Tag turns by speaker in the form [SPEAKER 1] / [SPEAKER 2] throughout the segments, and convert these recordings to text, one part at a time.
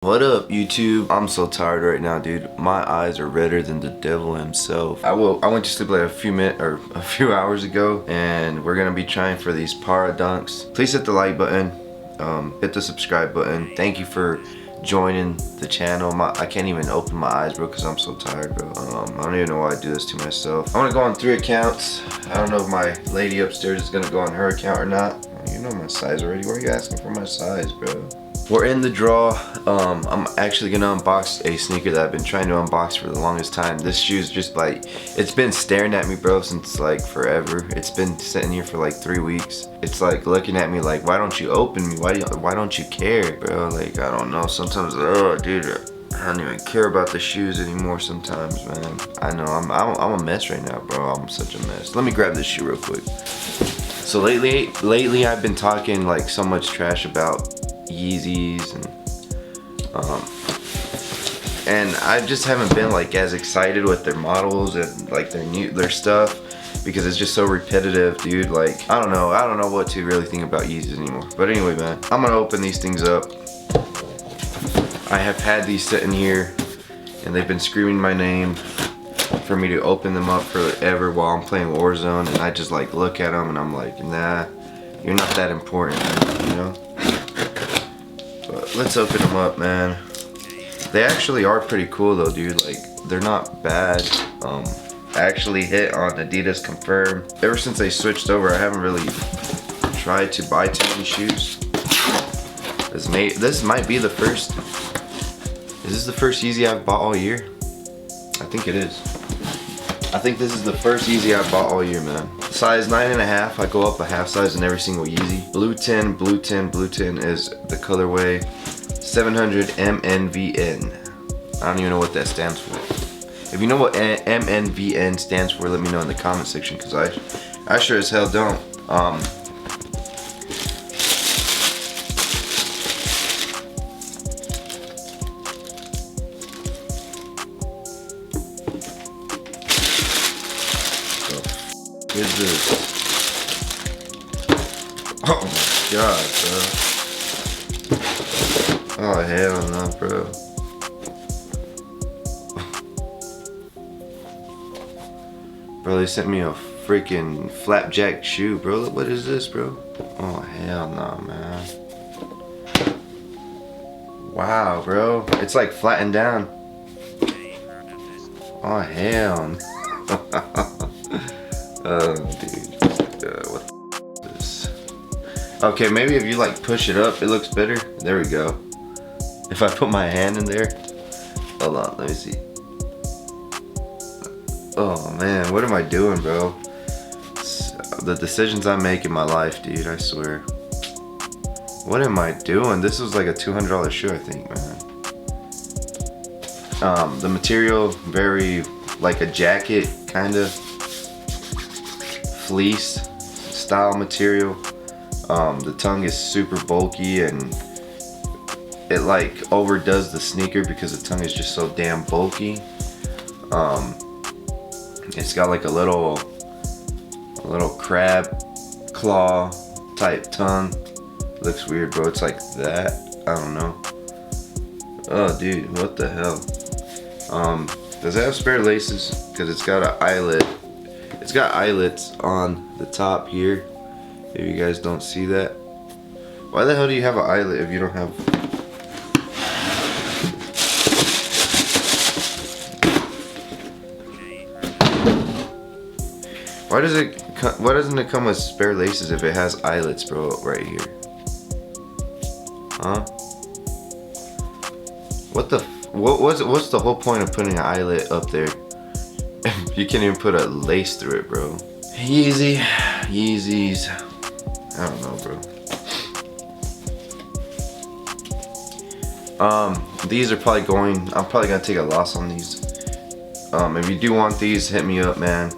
[SPEAKER 1] What up, YouTube? I'm so tired right now, dude. My eyes are redder than the devil himself. I went to sleep like a few hours ago, and we're gonna be trying for these Parra dunks. Please hit the like button, hit the subscribe button. Thank you for joining the channel. I can't even open my eyes, bro, because I'm so tired, bro. I don't even know why I do this to myself. I'm gonna go on 3 accounts. I don't know if my lady upstairs is gonna go on her account or not. You know my size already. Why are you asking for my size, bro? We're in the draw. I'm actually gonna unbox a sneaker that I've been trying to unbox for the longest time. This shoe's just like, it's been staring at me, bro, since like forever. It's been sitting here for like 3 weeks. It's like looking at me like, why don't you open me? Why don't you care, bro? Like, I don't know. Sometimes, oh, dude, I don't even care about the shoes anymore sometimes, man. I know, I'm a mess right now, bro. I'm such a mess. Let me grab this shoe real quick. So lately I've been talking like so much trash about Yeezys and I just haven't been like as excited with their models and like their stuff, because it's just so repetitive, dude. Like, I don't know what to really think about Yeezys anymore. But anyway, man, I'm gonna open these things up. I have had these sitting here and they've been screaming my name for me to open them up forever while I'm playing Warzone, and I just like look at them and I'm like, nah, you're not that important, man, you know? But let's open them up, man. They actually are pretty cool though, dude. Like, they're not bad. I actually hit on Adidas Confirm. Ever since they switched over, I haven't really tried to buy too many shoes. This might be the first. Is this the first Yeezy I've bought all year? I think it is. I think this is the first Yeezy I've bought all year, man. Size 9.5. I go up a half size in every single Yeezy. Blue tin is the colorway. 700 MNVN. I don't even know what that stands for. If you know what MNVN stands for, let me know in the comment section, because I sure as hell don't. What is this? Oh my god, bro. Oh hell no, bro. Bro, they sent me a freaking flapjack shoe, bro. What is this, bro? Oh hell no, man. Wow, bro. It's like flattened down. Oh hell no. Oh, dude. What the is this? Okay, maybe if you like push it up, it looks better. There we go. If I put my hand in there. Hold on, let me see. Oh man, what am I doing, bro? The decisions I make in my life, dude, I swear. What am I doing? This was like a $200 shoe, I think, man. The material, very like a jacket, kind of. Fleece style material. The tongue is super bulky and it like overdoes the sneaker because the tongue is just so damn bulky. It's got like a little crab claw type tongue. Looks weird, bro. It's like that. I don't know. Oh dude, what the hell? Does it have spare laces? Because it's got an eyelet. It's got eyelets on the top here, if you guys don't see that. Why the hell do you have an eyelet if you don't have... Why doesn't it come with spare laces if it has eyelets, bro, right here? Huh? What's the whole point of putting an eyelet up there? You can't even put a lace through it, bro. Yeezys. I don't know, bro. These are probably I'm probably gonna take a loss on these. If you do want these, hit me up, man.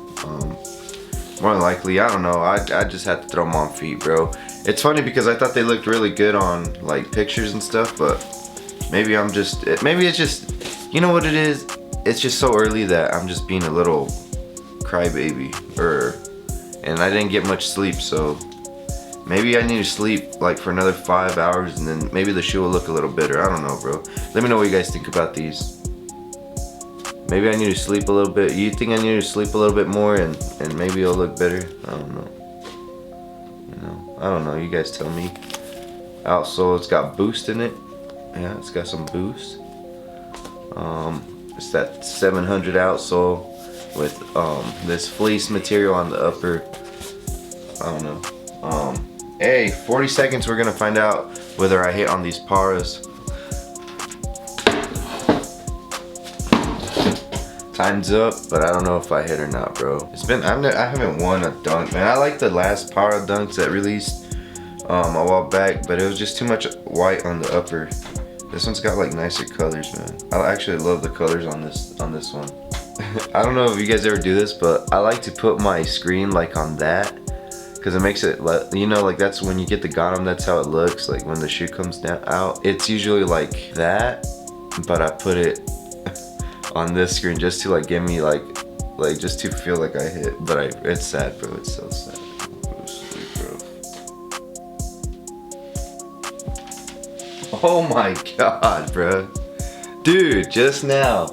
[SPEAKER 1] More than likely, I don't know. I just had to throw them on feet, bro. It's funny because I thought they looked really good on like pictures and stuff, but maybe it's just, you know what it is? It's just so early that I'm just being a little crybaby, and I didn't get much sleep, so Maybe I need to sleep like for another 5 hours and then maybe the shoe will look a little better. I don't know, bro. Let me know what you guys think about these. Maybe I need to sleep a little bit. You think I need to sleep a little bit more and maybe it'll look better? I don't know. You know, I don't know. You guys tell me. Outsole, it's got boost in it. Yeah, it's got some boost. It's that 700 outsole with this fleece material on the upper. I don't know. Hey, 40 seconds. We're gonna find out whether I hit on these Parras. Time's up, but I don't know if I hit or not, bro. It's been I haven't won a dunk, man. I like the last Parra dunks that released a while back, but it was just too much white on the upper. This one's got like nicer colors, man. I actually love the colors on this one. I don't know if you guys ever do this, but I like to put my screen like on that, because it makes it, you know, like that's when you get the Gotham, that's how it looks like when the shoe comes down out. It's usually like that, but I put it on this screen just to like give me like just to feel like I hit. But it's sad, bro. It's so sad. Go to sleep, bro. Oh my god, bro. Dude, just now,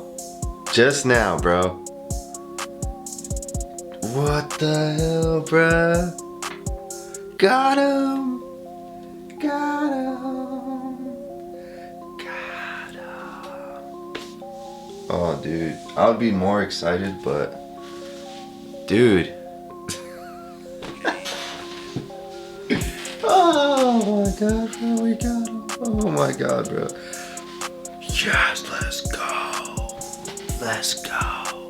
[SPEAKER 1] bro. What the hell, bro? Got him. Got him. Got him. Oh, dude. I would be more excited, but dude. Oh my god, bro. We got him. Oh my god, bro. Yes, let's go. Let's go.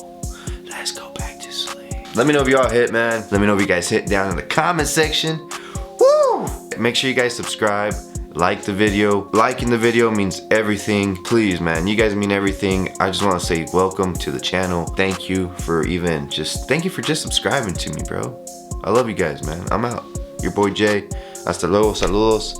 [SPEAKER 1] Let's go back to sleep. Let me know if y'all hit, man. Let me know if you guys hit down in the comment section. Woo! Make sure you guys subscribe, like the video. Liking the video means everything. Please, man, you guys mean everything. I just want to say welcome to the channel. Thank you for just subscribing to me, bro. I love you guys, man. I'm out. Your boy Jay. Hasta luego, saludos.